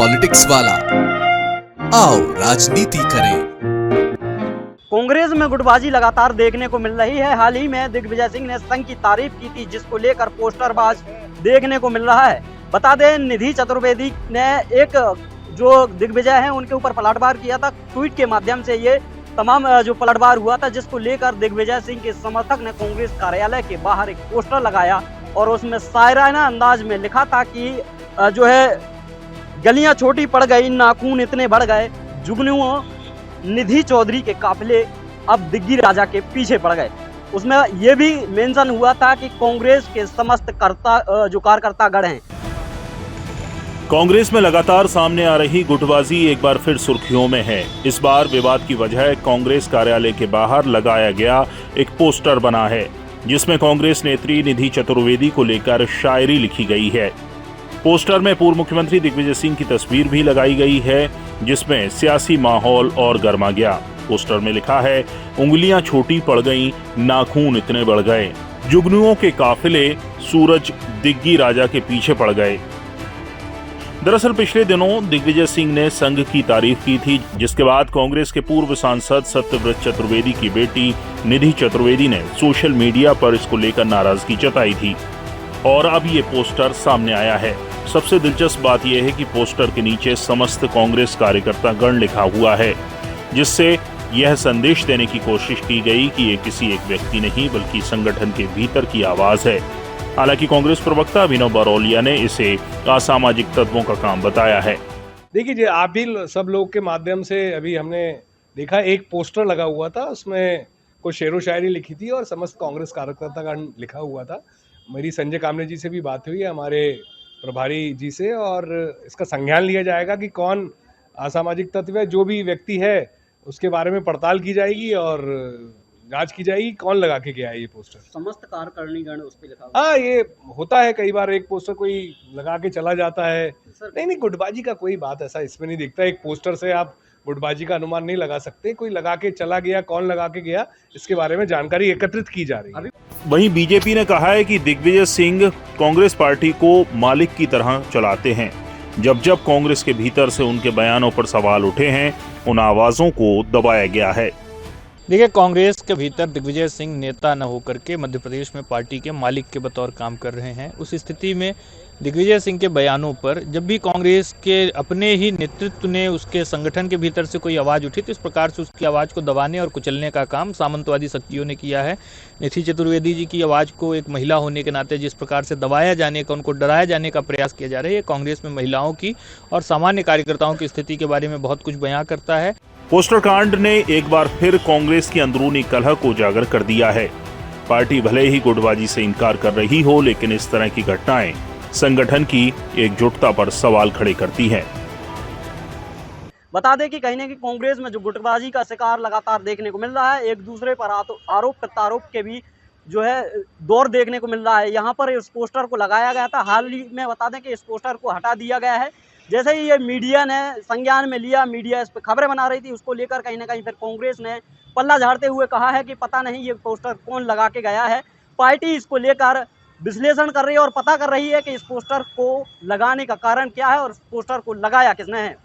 Politics वाला। आओ राजनीति करें। कांग्रेस में गुटबाजी लगातार देखने को मिल रही है। हाल ही में दिग्विजय सिंह ने संघ की तारीफ की थी, जिसको लेकर पोस्टरबाज देखने को मिल रहा है। बता दें, निधि चतुर्वेदी ने एक जो दिग्विजय हैं उनके ऊपर पलटवार किया था। ट्वीट के माध्यम से ये तमाम जो पलटवार हुआ था, जिसको लेकर दिग्विजय सिंह के समर्थक ने कांग्रेस कार्यालय के बाहर एक पोस्टर लगाया और उसमें शायराना अंदाज में लिखा था कि जो है गलियां छोटी पड़ गई, नाखून इतने बढ़ गए, जुगनुओं निधि चौधरी के काफिले अब दिग्गी राजा के पीछे पड़ गए। उसमें यह भी मेंशन हुआ था कि कांग्रेस के समस्त कार्यकर्ता गढ़ हैं। कांग्रेस में लगातार सामने आ रही गुटबाजी एक बार फिर सुर्खियों में है। इस बार विवाद की वजह कांग्रेस कार्यालय के बाहर लगाया गया एक पोस्टर बना है, जिसमें कांग्रेस नेत्री निधि चतुर्वेदी को लेकर शायरी लिखी गई है। पोस्टर में पूर्व मुख्यमंत्री दिग्विजय सिंह की तस्वीर भी लगाई गई है, जिसमें सियासी माहौल और गर्मा गया। पोस्टर में लिखा है, उंगलियां छोटी पड़ गईं, नाखून इतने बढ़ गए, जुगनुओं के काफिले सूरज दिग्गी राजा के पीछे पड़ गए। दरअसल पिछले दिनों दिग्विजय सिंह ने संघ की तारीफ की थी, जिसके बाद कांग्रेस के पूर्व सांसद सत्यव्रत चतुर्वेदी की बेटी निधि चतुर्वेदी ने सोशल मीडिया पर इसको लेकर नाराजगी जताई थी और अब ये पोस्टर सामने आया है। सबसे दिलचस्प बात यह है कि पोस्टर के नीचे समस्त कांग्रेस कार्यकर्ता गण लिखा हुआ है, जिससे यह संदेश देने की कोशिश की गई कि ये किसी एक व्यक्ति नहीं बल्कि संगठन के भीतर की आवाज है। हालांकि कांग्रेस प्रवक्ता अभिनव बरौलिया ने इसे असामाजिक तत्वों का काम बताया है। देखिए जी, आप भी सब लोग के माध्यम से अभी हमने देखा, एक पोस्टर लगा हुआ था, उसमें कुछ शेरो शायरी लिखी थी और समस्त कांग्रेस कार्यकर्तागण लिखा हुआ था। मेरी संजय कामरे जी से भी बात हुई है, हमारे प्रभारी जी से, और इसका संज्ञान लिया जाएगा कि कौन असामाजिक तत्व है। जो भी व्यक्ति है उसके बारे में पड़ताल की जाएगी और जांच की जाएगी कौन लगा के गया है ये पोस्टर। समस्त कार्यकारिणीगण उस पे लिखा हुआ। हाँ, ये होता है कई बार, एक पोस्टर कोई लगा के चला जाता है। नहीं, गुटबाजी का कोई बात ऐसा इसमें नहीं दिखता। एक पोस्टर से आप गुटबाजी का अनुमान नहीं लगा सकते। कोई लगा के चला गया, कौन लगा के गया, इसके बारे में जानकारी एकत्रित की जा रही है। वहीं बीजेपी ने कहा है कि दिग्विजय सिंह कांग्रेस पार्टी को मालिक की तरह चलाते हैं। जब जब कांग्रेस के भीतर से उनके बयानों पर सवाल उठे हैं, उन आवाजों को दबाया गया है। देखिए, कांग्रेस के भीतर दिग्विजय सिंह नेता न होकर के मध्य प्रदेश में पार्टी के मालिक के बतौर काम कर रहे हैं। उस स्थिति में दिग्विजय सिंह के बयानों पर जब भी कांग्रेस के अपने ही नेतृत्व ने उसके संगठन के भीतर से कोई आवाज़ उठी, तो इस प्रकार से उसकी आवाज़ को दबाने और कुचलने का काम सामंतवादी शक्तियों ने किया है। निधि चतुर्वेदी जी की आवाज़ को एक महिला होने के नाते जिस प्रकार से दबाया जाने का, उनको डराया जाने का प्रयास किया जा रहा है, ये कांग्रेस में महिलाओं की और सामान्य कार्यकर्ताओं की स्थिति के बारे में बहुत कुछ बयां करता है। पोस्टर कांड ने एक बार फिर कांग्रेस की अंदरूनी कलह को उजागर कर दिया है। पार्टी भले ही गुटबाजी से इनकार कर रही हो, लेकिन इस तरह की घटनाएं संगठन की एकजुटता पर सवाल खड़े करती हैं। बता दें कि कहीं न कहीं कांग्रेस में जो गुटबाजी का शिकार लगातार देखने को मिल रहा है, एक दूसरे पर आरोप प्रत्यारोप के भी जो है दौर देखने को मिल रहा है। यहाँ पर इस पोस्टर को लगाया गया था, हाल ही में बता दें कि इस पोस्टर को हटा दिया गया है। जैसे ही ये मीडिया ने संज्ञान में लिया, मीडिया इस पर खबरें बना रही थी, उसको लेकर कहीं ना कहीं फिर कांग्रेस ने पल्ला झाड़ते हुए कहा है कि पता नहीं ये पोस्टर कौन लगा के गया है। पार्टी इसको लेकर विश्लेषण कर रही है और पता कर रही है कि इस पोस्टर को लगाने का कारण क्या है और इस पोस्टर को लगाया किसने है।